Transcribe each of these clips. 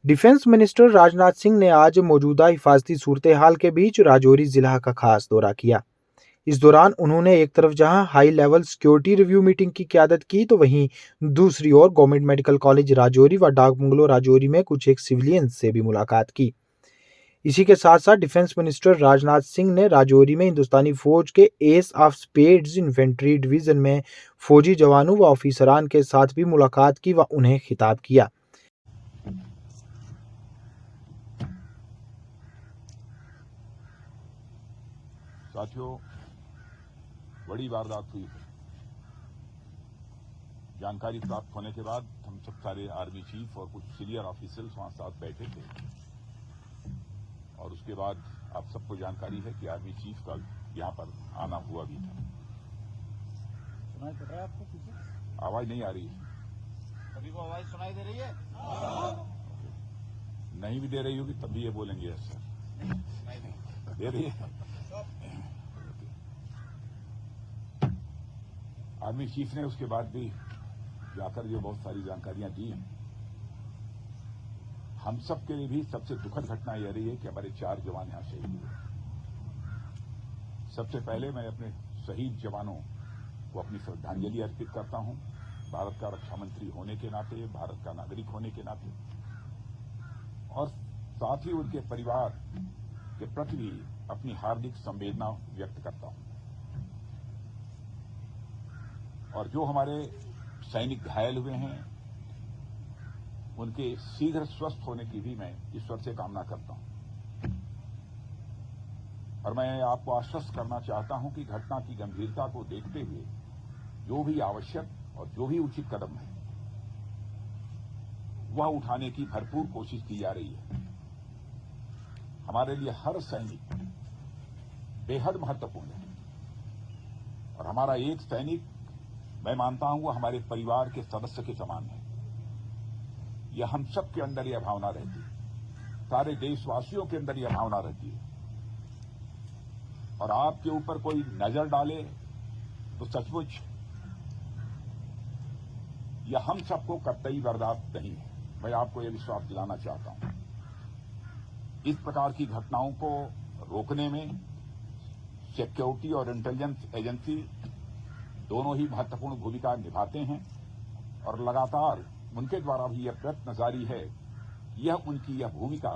Defence minister Rajnath Singh ने आज मौजूदा हिफाजती सूरत-ए-हाल के बीच राजौरी जिला का खास दौरा किया। इस दौरान उन्होंने एक तरफ जहां high level security review meeting की क़यादत की, तो वहीं दूसरी ओर गवर्नमेंट मेडिकल कॉलेज राजौरी व डाक बंगलो राजौरी में कुछ एक सिविलियंस से भी मुलाकात की। इसी के साथ साथ डिफेंस मिनिस्टर राजनाथ सिंह ने राजौरी में हिंदुस्तानी फौज के S of spades infantry division में फौजी जवानों व ऑफिसरान के साथ भी मुलाकात की व उन्हें खिताब किया। साथियों, बड़ी वारदात हुई है। जानकारी प्राप्त होने के बाद हम सब सारे आर्मी चीफ और कुछ सीनियर ऑफिसर्स वहां साथ बैठे थे और उसके बाद आप सबको जानकारी है कि आर्मी चीफ का यहां पर आना हुआ भी था। सुनाई पड़ रहा है आपको पीछे? आवाज नहीं आ रही है? सभी को आवाज सुनाई दे रही है? नहीं भी दे रही होगी तब भी ये बोलेंगे यस सर। दे रही है? आर्मी चीफ ने उसके बाद भी जाकर जो बहुत सारी जानकारियां दी हैं। हम सब के लिए भी सबसे दुखद घटना यह रही है कि हमारे 4 जवान यहां शहीद हुए। सबसे पहले मैं अपने शहीद जवानों को अपनी श्रद्धांजलि अर्पित करता हूं, भारत का रक्षा मंत्री होने के नाते, भारत का नागरिक होने के नाते, और साथ ही उनके परिवार के प्रति भी अपनी हार्दिक संवेदना व्यक्त करता हूं। और जो हमारे सैनिक घायल हुए हैं उनके शीघ्र स्वस्थ होने की भी मैं ईश्वर से कामना करता हूं। और मैं आपको आश्वस्त करना चाहता हूं कि घटना की गंभीरता को देखते हुए जो भी आवश्यक और जो भी उचित कदम है वह उठाने की भरपूर कोशिश की जा रही है। हमारे लिए हर सैनिक बेहद महत्वपूर्ण है और हमारा एक सैनिक, मैं मानता हूं, वो हमारे परिवार के सदस्य के समान है। यह हम सब के अंदर यह भावना रहती है, सारे देशवासियों के अंदर यह भावना रहती है। और आपके ऊपर कोई नजर डाले तो सचमुच यह हम सबको कतई बर्दाश्त नहीं है। मैं आपको यह विश्वास दिलाना चाहता हूं। इस प्रकार की घटनाओं को रोकने में सिक्योरिटी और इंटेलिजेंस एजेंसी दोनों ही महत्वपूर्ण भूमिका निभाते हैं और लगातार उनके द्वारा भी यह प्रयत्न जारी है कि यह उनकी यह भूमिका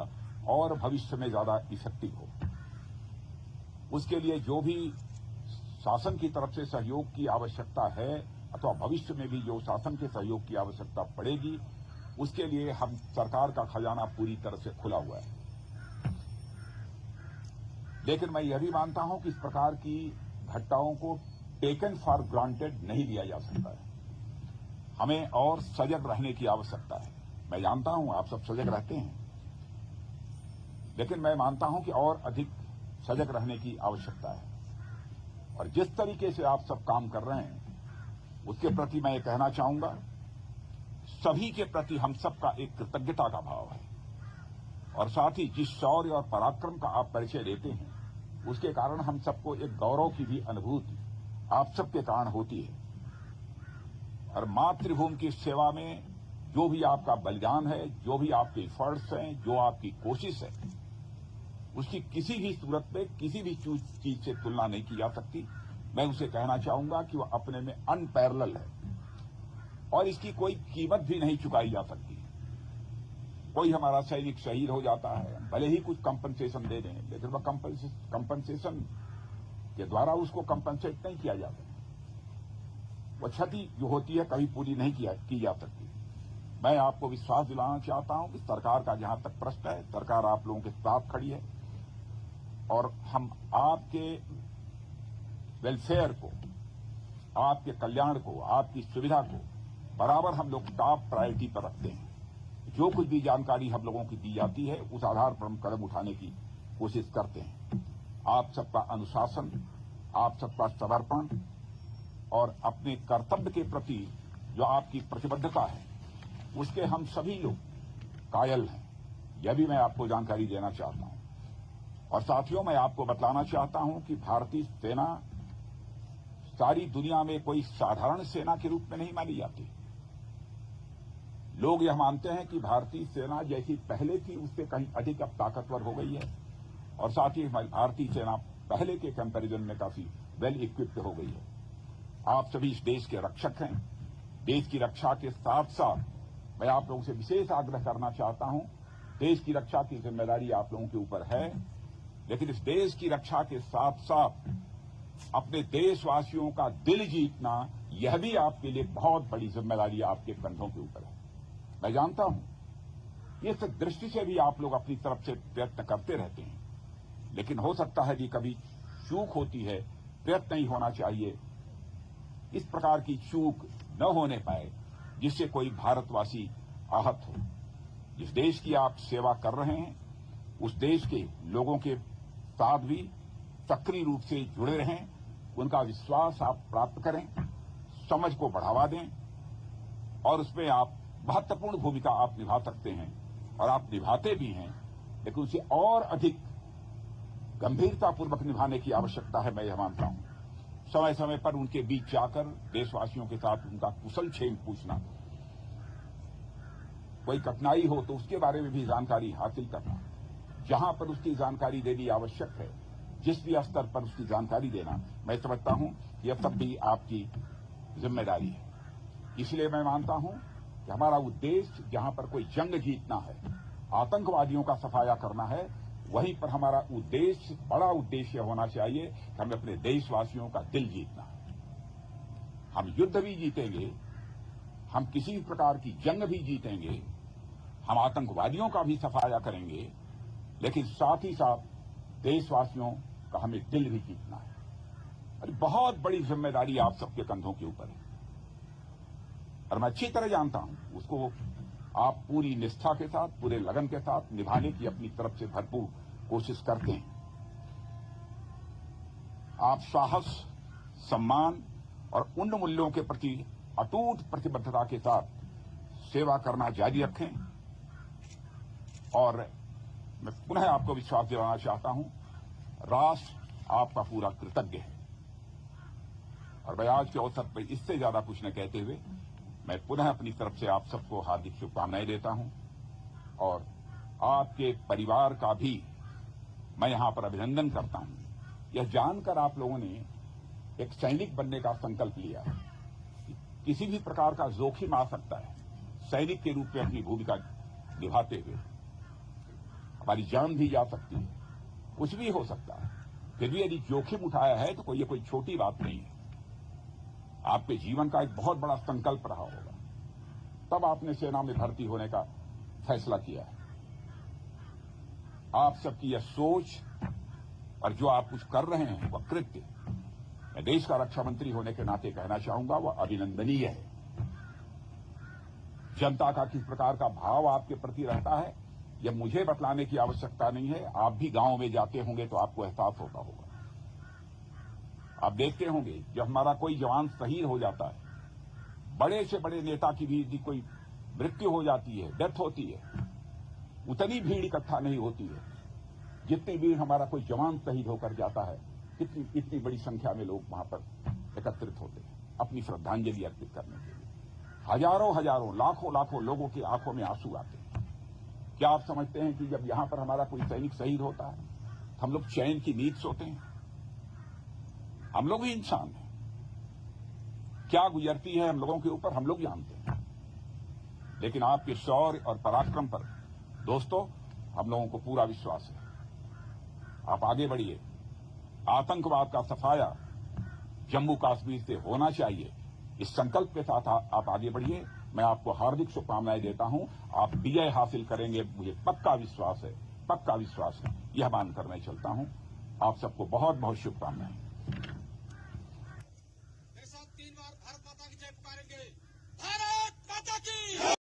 और भविष्य में ज्यादा इफेक्टिव हो। उसके लिए जो भी शासन की तरफ से सहयोग की आवश्यकता है अथवा भविष्य में भी जो शासन के सहयोग की आवश्यकता पड़ेगी, उसके लिए हम सरकार का खजाना पूरी तरह से खुला हुआ है। लेकिन मैं यह भी मानता हूं कि इस प्रकार की घटनाओं को टेकन फॉर ग्रांटेड नहीं लिया जा सकता है। हमें और सजग रहने की आवश्यकता है। मैं जानता हूं आप सब सजग रहते हैं, लेकिन मैं मानता हूं कि और अधिक सजग रहने की आवश्यकता है। और जिस तरीके से आप सब काम कर रहे हैं उसके प्रति मैं ये कहना चाहूंगा, सभी के प्रति हम सबका एक कृतज्ञता का भाव है। और साथ ही जिस शौर्य और पराक्रम का आप परिचय देते हैं उसके कारण हम सबको एक गौरव की भी अनुभूति आप सबके कारण होती है। और मातृभूमि की सेवा में जो भी आपका बलिदान है, जो भी आपके एफर्ट्स हैं, जो आपकी कोशिश है, उसकी किसी भी सूरत में किसी भी चीज से तुलना नहीं की जा सकती। मैं उसे कहना चाहूंगा कि वह अपने में अनपैरेलल है और इसकी कोई कीमत भी नहीं चुकाई जा सकती। कोई हमारा सैनिक शहीद हो जाता है, भले ही कुछ कंपनसेशन दे दें, लेकिन वह कंपनसेशन के द्वारा उसको कंपनसेट नहीं किया जाता। वह क्षति जो होती है कभी पूरी नहीं की जा सकती। मैं आपको विश्वास दिलाना चाहता हूं कि सरकार का जहां तक प्रश्न है, सरकार आप लोगों के साथ खड़ी है और हम आपके वेलफेयर को, आपके कल्याण को, आपकी सुविधा को बराबर हम लोग टॉप प्रायोरिटी पर रखते हैं। जो कुछ भी जानकारी हम लोगों की दी जाती है उस आधार पर हम कदम उठाने की कोशिश करते हैं। आप सबका अनुशासन, आप सबका समर्पण और अपने कर्तव्य के प्रति जो आपकी प्रतिबद्धता है उसके हम सभी लोग कायल हैं। यह भी मैं आपको जानकारी देना चाहता हूं। और साथियों, मैं आपको बतलाना चाहता हूं कि भारतीय सेना सारी दुनिया में कोई साधारण सेना के रूप में नहीं मानी जाती। लोग यह मानते हैं कि भारतीय सेना जैसी पहले थी उससे कहीं अधिक अब ताकतवर हो गई है और साथ ही हमारी भारतीय सेना पहले के कंपैरिजन में काफी वेल इक्विप्ड हो गई है। आप सभी इस देश के रक्षक हैं। देश की रक्षा के साथ साथ मैं आप लोगों से विशेष आग्रह करना चाहता हूं, देश की रक्षा की जिम्मेदारी आप लोगों के ऊपर है, लेकिन इस देश की रक्षा के साथ साथ अपने देशवासियों का दिल जीतना यह भी आपके लिए बहुत बड़ी जिम्मेदारी आपके कंधों के ऊपर है। मैं जानता हूं इस दृष्टि से भी आप लोग अपनी तरफ से प्रयत्न करते रहते हैं, लेकिन हो सकता है कि कभी चूक होती है, प्रयत्न नहीं होना चाहिए। इस प्रकार की चूक न होने पाए जिससे कोई भारतवासी आहत हो। जिस देश की आप सेवा कर रहे हैं उस देश के लोगों के साथ भी सक्रिय रूप से जुड़े रहें, उनका विश्वास आप प्राप्त करें, समझ को बढ़ावा दें और उसमें आप महत्वपूर्ण भूमिका आप निभा सकते हैं और आप निभाते भी हैं, लेकिन उसे और अधिक गंभीरतापूर्वक निभाने की आवश्यकता है। मैं यह मानता हूं समय समय पर उनके बीच जाकर देशवासियों के साथ उनका कुशल क्षेम पूछना, कोई कठिनाई हो तो उसके बारे में भी जानकारी हासिल करना, जहां पर उसकी जानकारी देनी आवश्यक है, जिस भी स्तर पर उसकी जानकारी देना, मैं समझता हूं कि यह सब भी आपकी जिम्मेदारी है। इसलिए मैं मानता हूं कि हमारा उद्देश्य जहां पर कोई जंग जीतना है, आतंकवादियों का सफाया करना है, वहीं पर हमारा उद्देश्य, बड़ा उद्देश्य होना चाहिए कि हमें अपने देशवासियों का दिल जीतना है। हम युद्ध भी जीतेंगे, हम किसी प्रकार की जंग भी जीतेंगे, हम आतंकवादियों का भी सफाया करेंगे, लेकिन साथ ही साथ देशवासियों का हमें दिल भी जीतना है। और बहुत बड़ी जिम्मेदारी आप सबके कंधों के ऊपर है और मैं अच्छी तरह जानता हूं उसको आप पूरी निष्ठा के साथ, पूरे लगन के साथ निभाने की अपनी तरफ से भरपूर कोशिश करते हैं। आप साहस, सम्मान और उन मूल्यों के प्रति अटूट प्रतिबद्धता के साथ सेवा करना जारी रखें और मैं पुनः आपको विश्वास दिलाना चाहता हूं, राष्ट्र आपका पूरा कृतज्ञ है। और मैं आज के अवसर पर इससे ज्यादा कुछ न कहते हुए मैं पुनः अपनी तरफ से आप सबको हार्दिक शुभकामनाएं देता हूं और आपके परिवार का भी मैं यहां पर अभिनंदन करता हूं। यह जानकर आप लोगों ने एक सैनिक बनने का संकल्प लिया है। किसी भी प्रकार का जोखिम आ सकता है, सैनिक के रूप में अपनी भूमिका निभाते हुए हमारी जान भी जा सकती है, कुछ भी हो सकता है, फिर भी यदि जोखिम उठाया है तो ये कोई छोटी बात नहीं है। आपके जीवन का एक बहुत बड़ा संकल्प रहा होगा, तब आपने सेना में भर्ती होने का फैसला किया है। आप सबकी यह सोच और जो आप कुछ कर रहे हैं वह कृत्य, मैं देश का रक्षा मंत्री होने के नाते कहना चाहूंगा, वह अभिनंदनीय है। जनता का किस प्रकार का भाव आपके प्रति रहता है यह मुझे बतलाने की आवश्यकता नहीं है। आप भी गांव में जाते होंगे तो आपको एहसास होता होगा। आप देखते होंगे जब हमारा कोई जवान शहीद हो जाता है, बड़े से बड़े नेता की भी यदि कोई मृत्यु हो जाती है, डेथ होती है, उतनी भीड़ इकट्ठा नहीं होती है जितनी भीड़ हमारा कोई जवान शहीद होकर जाता है। इतनी बड़ी संख्या में लोग वहां पर एकत्रित होते हैं अपनी श्रद्धांजलि अर्पित करने के लिए। हजारों हजारों, लाखों लाखों लोगों की आंखों में आंसू आते हैं। क्या आप समझते हैं कि जब यहां पर हमारा कोई सैनिक शहीद होता है हम लोग चैन की नींद सोते हैं? हम लोग भी इंसान हैं, क्या गुजरती है हम लोगों के ऊपर हम लोग जानते हैं। लेकिन आपके शौर्य और पराक्रम पर दोस्तों हम लोगों को पूरा विश्वास है। आप आगे बढ़िए। आतंकवाद का सफाया जम्मू कश्मीर से होना चाहिए, इस संकल्प के साथ आप आगे बढ़िए। मैं आपको हार्दिक शुभकामनाएं देता हूं। आप विजय हासिल करेंगे, मुझे पक्का विश्वास है, पक्का विश्वास है। यह मानकर मैं चलता हूं। आप सबको बहुत बहुत शुभकामनाएं। मेरे साथ 3 बार भारत माता की जय पुकारेंगे। भारत माता की